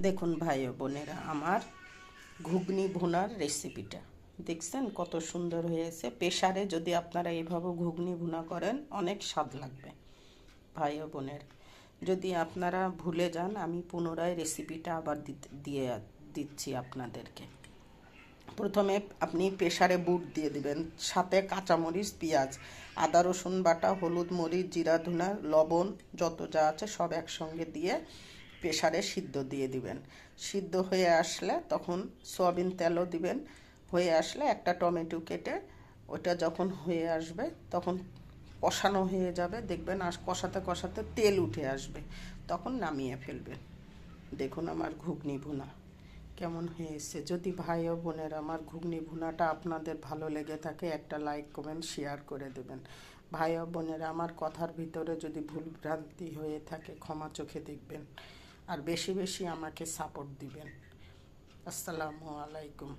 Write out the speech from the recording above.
দেখুন ভাই ও বোনেরা, আমার ঘুগনি ভুনার রেসিপিটা দেখছেন কত সুন্দর হয়েছে। প্রেসারে যদি আপনারা এইভাবে ঘুগনি ভুনা করেন অনেক স্বাদ লাগবে। ভাই ও বোনের, যদি আপনারা ভুলে যান আমি পুনরায় রেসিপিটা আবার দিয়ে দিচ্ছি আপনাদেরকে। প্রথমে আপনি প্রেসারে বুট দিয়ে দিবেন, সাথে কাঁচামরিচ, পেঁয়াজ, আদা রসুন বাটা, হলুদ মরিচ, জিরা ধুনা, লবণ, যত যা আছে সব একসঙ্গে দিয়ে প্রেসারে সিদ্ধ দিয়ে দিবেন। সিদ্ধ হয়ে আসলে তখন সয়াবিন তেলও দিবেন। হয়ে আসলে একটা টমেটো কেটে ওটা যখন হয়ে আসবে তখন কষানো হয়ে যাবে, দেখবেন কষাতে কষাতে তেল উঠে আসবে, তখন নামিয়ে ফেলবেন। দেখুন আমার ঘুগনি ভুনা কেমন হয়েছে। যদি ভাই ও বোনের আমার ঘুগনি ভুনাটা আপনাদের ভালো লেগে থাকে একটা লাইক কমেন্ট শেয়ার করে দেবেন। ভাই ও বোনেরা, আমার কথার ভিতরে যদি ভুল ভ্রান্তি হয়ে থাকে ক্ষমা চোখে দেখবেন, আর বেশি বেশি আমাকে সাপোর্ট দিবেন। আসসালামু আলাইকুম।